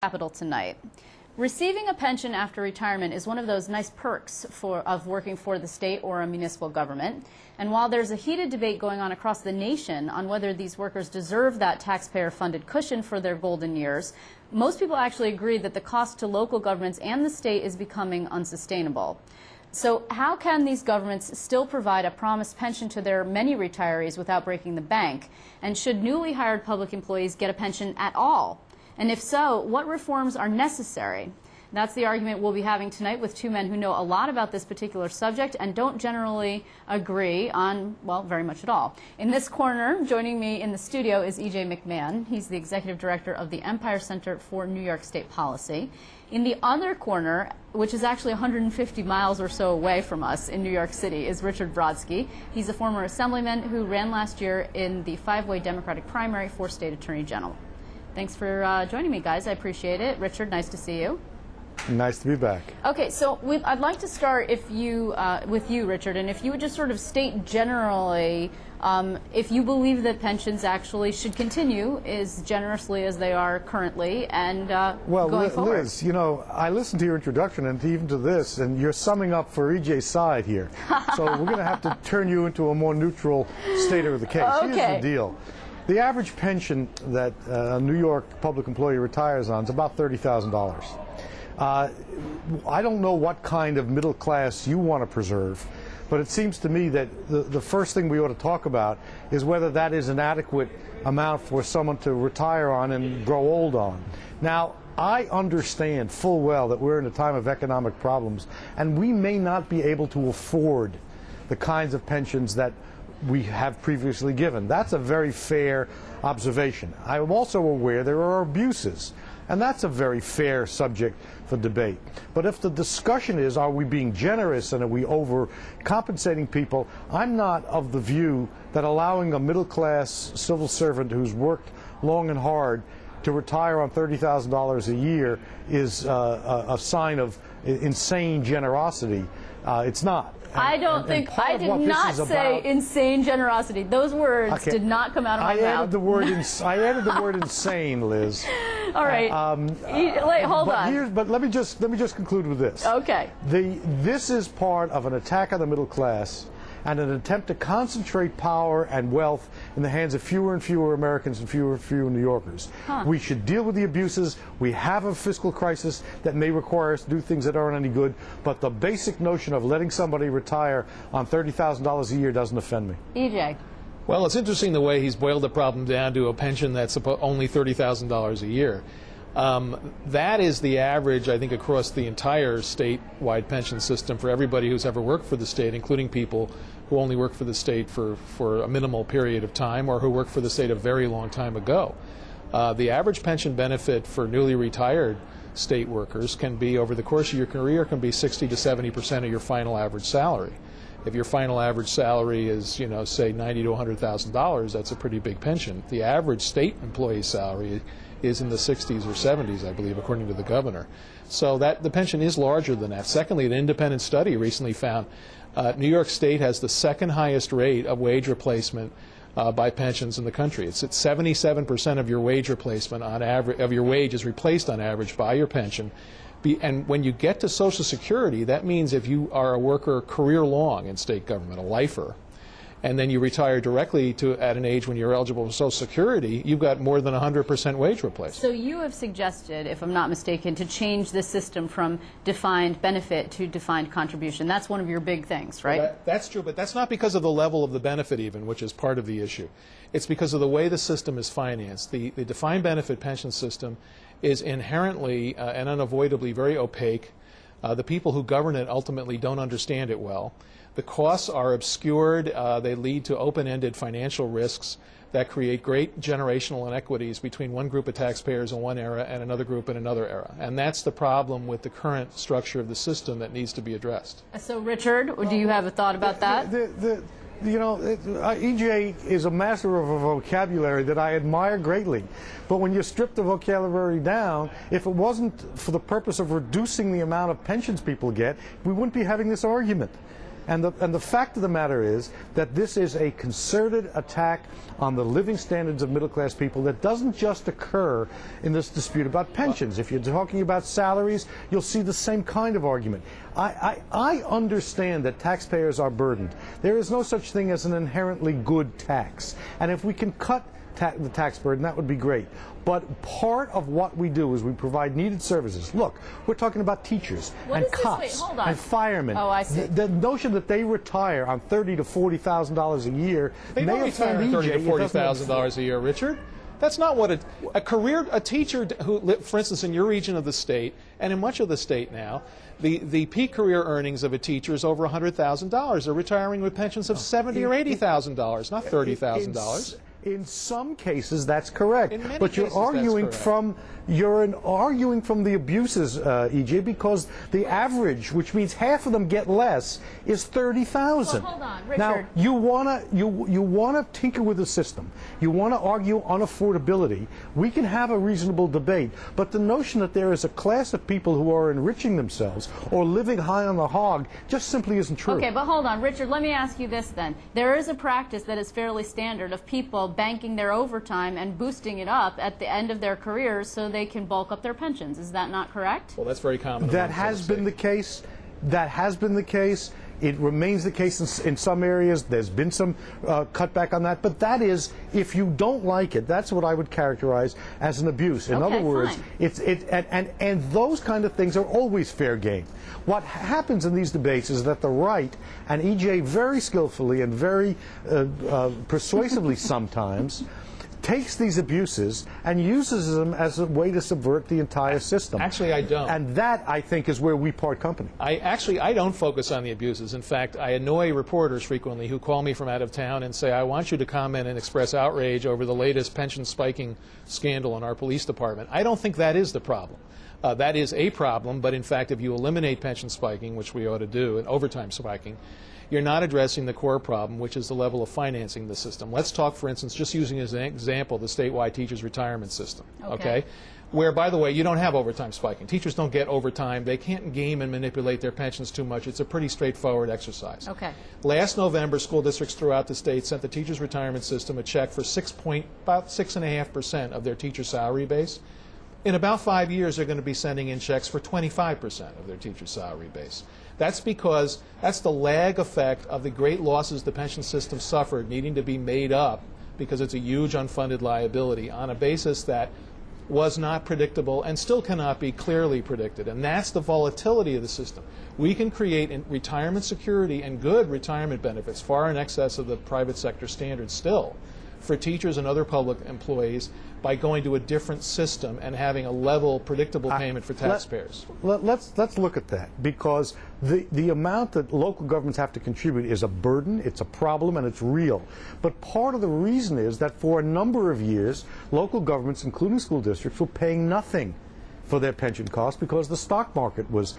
Capital tonight. Receiving a pension after retirement is one of those nice perks of working for the state or a municipal government. And while there's a heated debate going on across the nation on whether these workers deserve that taxpayer-funded cushion for their golden years, most people actually agree that the cost to local governments and the state is becoming unsustainable. So how can these governments still provide a promised pension to their many retirees without breaking the bank? And should newly hired public employees get a pension at all? And if so, what reforms are necessary? That's the argument we'll be having tonight with two men who know a lot about this particular subject and don't generally agree on, well, very much at all. In this corner, joining me in the studio is E.J. McMahon. He's the executive director of the Empire Center for New York State Policy. In the other corner, which is actually 150 miles or so away from us in New York City, is Richard Brodsky. He's a former assemblyman who ran last year in the five-way Democratic primary for state attorney general. Thanks for joining me, guys. I appreciate it. Richard, nice to see you. Nice to be back. Okay, so I'd like to start with you, Richard, and if you would just sort of state generally if you believe that pensions actually should continue as generously as they are currently and going forward. Liz, you know, I listened to your introduction and even to this, and you're summing up for EJ's side here. So we're going to have to turn you into a more neutral stater of the case. Okay. Here's the deal. The average pension that a New York public employee retires on is about $30,000. I don't know what kind of middle class you want to preserve, but it seems to me that the first thing we ought to talk about is whether that is an adequate amount for someone to retire on and grow old on. Now, I understand full well that we're in a time of economic problems, and we may not be able to afford the kinds of pensions that we have previously given. That's a very fair observation. I'm also aware there are abuses, and that's a very fair subject for debate. But if the discussion is, are we being generous and are we overcompensating people, I'm not of the view that allowing a middle-class civil servant who's worked long and hard to retire on $30,000 a year is a sign of insane generosity. It's not. I did not say insane generosity. Those words did not come out of my mouth. I added the word insane, Liz. All right. Hold on. But let me just conclude with this. Okay. This is part of an attack on the middle class and an attempt to concentrate power and wealth in the hands of fewer and fewer Americans and fewer and fewer New Yorkers. We should deal with the abuses. We have a fiscal crisis that may require us to do things that aren't any good, but the basic notion of letting somebody retire on $30,000 a year doesn't offend me. EJ. Well, it's interesting the way he's boiled the problem down to a pension that's only $30,000 a year. That is the average, I think, across the entire statewide pension system for everybody who's ever worked for the state, including people who only work for the state for a minimal period of time or who worked for the state a very long time ago. The average pension benefit for newly retired state workers can be, over the course of your career, can be 60 to 70% of your final average salary. If your final average salary is, you know, say $90,000 to $100,000, that's a pretty big pension. The average state employee salary is in the 60s or 70s, I believe, according to the governor. So that the pension is larger than that. Secondly, an independent study recently found New York State has the second highest rate of wage replacement by pensions in the country. It's at 77% of your wage replacement on average, of your wage is replaced on average by your pension. And when you get to Social Security, that means if you are a worker career long in state government, a lifer, and then you retire directly at an age when you're eligible for Social Security, you've got more than 100% wage replacement. So you have suggested, if I'm not mistaken, to change the system from defined benefit to defined contribution. That's one of your big things, right? Well, that's true, but that's not because of the level of the benefit even, which is part of the issue. It's because of the way the system is financed. The defined benefit pension system is inherently and unavoidably very opaque. The people who govern it ultimately don't understand it well. The costs are obscured. They lead to open-ended financial risks that create great generational inequities between one group of taxpayers in one era and another group in another era. And that's the problem with the current structure of the system that needs to be addressed. So, Richard, do you have a thought about that? You know, EJ is a master of a vocabulary that I admire greatly. But when you strip the vocabulary down, if it wasn't for the purpose of reducing the amount of pensions people get, we wouldn't be having this argument. And the fact of the matter is that this is a concerted attack on the living standards of middle-class people that doesn't just occur in this dispute about pensions. If you're talking about salaries, you'll see the same kind of argument. I understand that taxpayers are burdened. There is no such thing as an inherently good tax. And if we can cut the tax burden, that would be great. But part of what we do is we provide needed services. Look, we're talking about teachers and cops and firemen. Oh, I see. The notion that they retire on $30,000 to $40,000 a year They may don't retire offend $30,000 to EJ. $40,000 a year, Richard. That's not what a teacher who, for instance, in your region of the state and in much of the state now, the peak career earnings of a teacher is over $100,000. They're retiring with pensions of $70,000 or $80,000, not $30,000. In some cases, that's correct. In many but you're cases, that's arguing correct. arguing from the abuses, EJ, because the average, which means half of them get less, is $30,000. Well, hold on, Richard. Now you wanna tinker with the system. You wanna argue unaffordability. We can have a reasonable debate, but the notion that there is a class of people who are enriching themselves or living high on the hog just simply isn't true. Okay, but hold on, Richard, let me ask you this then. There is a practice that is fairly standard of people banking their overtime and boosting it up at the end of their careers so they can bulk up their pensions. Is that not correct? Well, that's very common. That has been the case. That has been the case. It remains the case in some areas. There's been some cutback on that. But that is, if you don't like it, that's what I would characterize as an abuse. In Okay, other words, fine. and those kind of things are always fair game. What happens in these debates is that the right, and EJ very skillfully and very persuasively sometimes, takes these abuses and uses them as a way to subvert the entire system. Actually, I don't. And that, I think, is where we part company. I don't focus on the abuses. In fact, I annoy reporters frequently who call me from out of town and say, I want you to comment and express outrage over the latest pension spiking scandal in our police department. I don't think that is the problem. That is a problem, but in fact, if you eliminate pension spiking, which we ought to do, and overtime spiking, you're not addressing the core problem, which is the level of financing the system. Let's talk, for instance, just using as an example, the statewide teachers' retirement system, okay? Where, by the way, you don't have overtime spiking. Teachers don't get overtime. They can't game and manipulate their pensions too much. It's a pretty straightforward exercise. Okay. Last November, school districts throughout the state sent the teachers' retirement system a check for about 6.5% of their teacher salary base. In about 5 years, they're going to be sending in checks for 25% of their teacher salary base. That's because that's the lag effect of the great losses the pension system suffered needing to be made up because it's a huge unfunded liability on a basis that was not predictable and still cannot be clearly predicted. And that's the volatility of the system. We can create retirement security and good retirement benefits far in excess of the private sector standards still for teachers and other public employees by going to a different system and having a level, predictable payment for taxpayers. Let's look at that, because the amount that local governments have to contribute is a burden, it's a problem, and it's real. But part of the reason is that for a number of years, local governments, including school districts, were paying nothing for their pension costs because the stock market was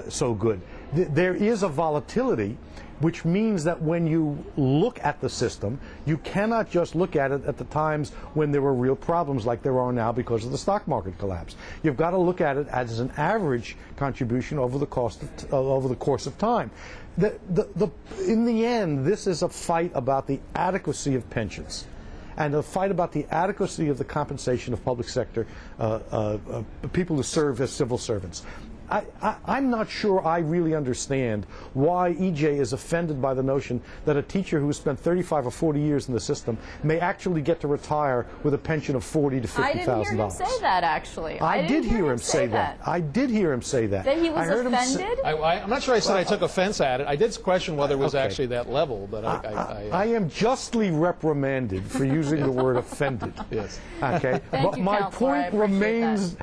so good. There is a volatility, which means that when you look at the system, you cannot just look at it at the times when there were real problems like there are now because of the stock market collapse. You've got to look at it as an average contribution over the course of time. In the end, this is a fight about the adequacy of pensions and a fight about the adequacy of the compensation of public sector people who serve as civil servants. I'm not sure I really understand why EJ is offended by the notion that a teacher who has spent 35 or 40 years in the system may actually get to retire with a pension of $40,000 to $50,000. I didn't hear him say that, actually. I did hear him say that. I did hear him say that. That he was I heard offended? I'm not sure I said I took offense at it. I did question whether it was actually that level, but I am justly reprimanded for using the word offended. Yes. Okay. Thank But you, my Counselor. I point appreciate remains.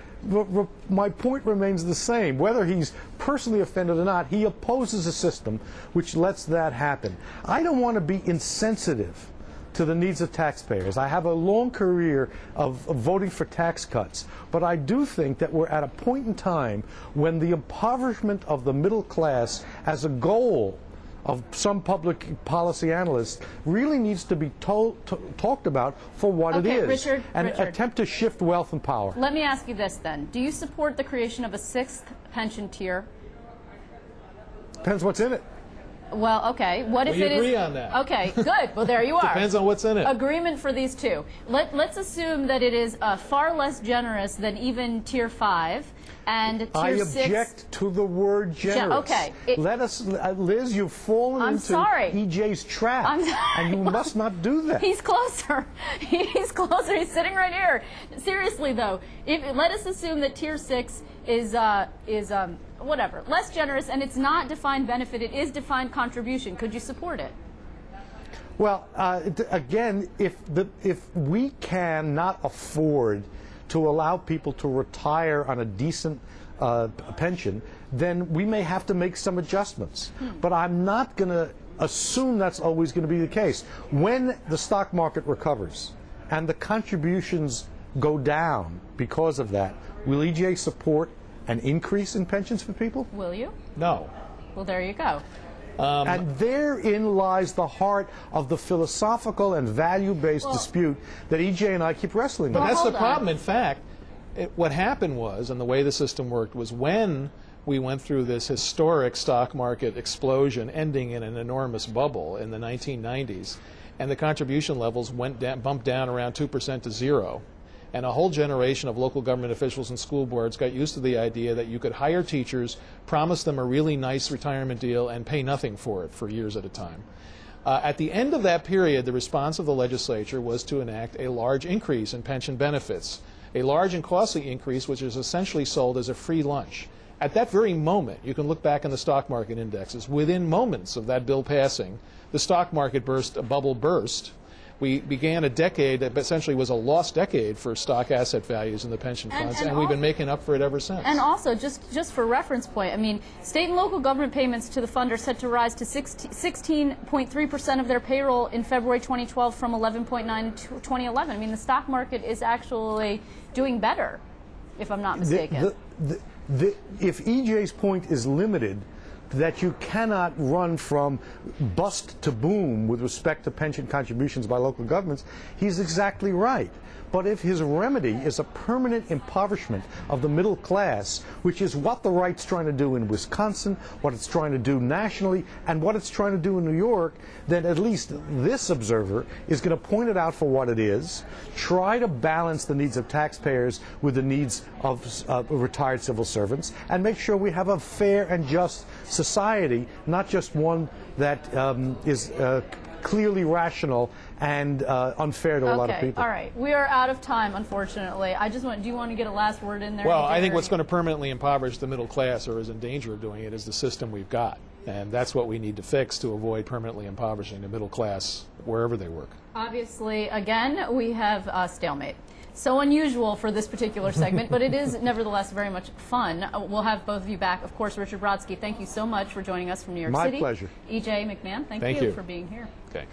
My point remains the same. Whether he's personally offended or not, he opposes a system which lets that happen. I don't want to be insensitive to the needs of taxpayers. I have a long career of voting for tax cuts, but I do think that we're at a point in time when the impoverishment of the middle class as a goal of some public policy analysts really needs to be talked about for what it is, Richard, attempt to shift wealth and power. Let me ask you this then. Do you support the creation of a sixth pension tier? Depends what's in it. Well, okay. What if We it is? agree on that. Okay, good. Well, there you are. Depends on what's in it. Agreement for these two. Let's assume that it is far less generous than even Tier 5 and Tier 6. I object to the word generous. Okay. Let us, Liz, you've fallen I'm into sorry. EJ's trap, I'm sorry. and you must not do that. He's closer. He's closer. He's sitting right here. Seriously, though, let us assume that Tier 6 is whatever, less generous, and it's not defined benefit. It is defined contribution. Could you support it? Well, again, if we cannot afford to allow people to retire on a decent pension, then we may have to make some adjustments. But I'm not going to assume that's always going to be the case. When the stock market recovers and the contributions go down because of that, will EJ support an increase in pensions for people? Will you? No. Well, there you go. And therein lies the heart of the philosophical and value-based dispute that EJ and I keep wrestling with. But that's hold the on. problem. In fact, what happened was, and the way the system worked, was when we went through this historic stock market explosion, ending in an enormous bubble in the 1990s, and the contribution levels bumped down around 2% to zero. And a whole generation of local government officials and school boards got used to the idea that you could hire teachers, promise them a really nice retirement deal, and pay nothing for it for years at a time. At the end of that period, the response of the legislature was to enact a large increase in pension benefits, a large and costly increase which is essentially sold as a free lunch. At that very moment, you can look back in the stock market indexes, within moments of that bill passing, the stock market bubble burst. We began a decade that essentially was a lost decade for stock asset values in the pension funds, and we've been making up for it ever since. And also, just for reference point, I mean, state and local government payments to the fund are set to rise to 16.3% of their payroll in February 2012 from 11.9 in 2011. I mean, the stock market is actually doing better, if I'm not mistaken. If EJ's point is limited, that you cannot run from bust to boom with respect to pension contributions by local governments, he's exactly right. But if his remedy is a permanent impoverishment of the middle class, which is what the right's trying to do in Wisconsin, what it's trying to do nationally, and what it's trying to do in New York, then at least this observer is going to point it out for what it is, try to balance the needs of taxpayers with the needs of retired civil servants, and make sure we have a fair and just society, not just one that is clearly rational and unfair to a lot of people. All right. We are out of time, unfortunately. I just do you want to get a last word in there? Well, AJ, I think or what's going to permanently impoverish the middle class, or is in danger of doing it, is the system we've got. And that's what we need to fix to avoid permanently impoverishing the middle class wherever they work. Obviously, again, we have a stalemate. So unusual for this particular segment, but it is nevertheless very much fun. We'll have both of you back. Of course, Richard Brodsky, thank you so much for joining us from New York City. My pleasure. EJ McMahon, thank you for being here. Okay.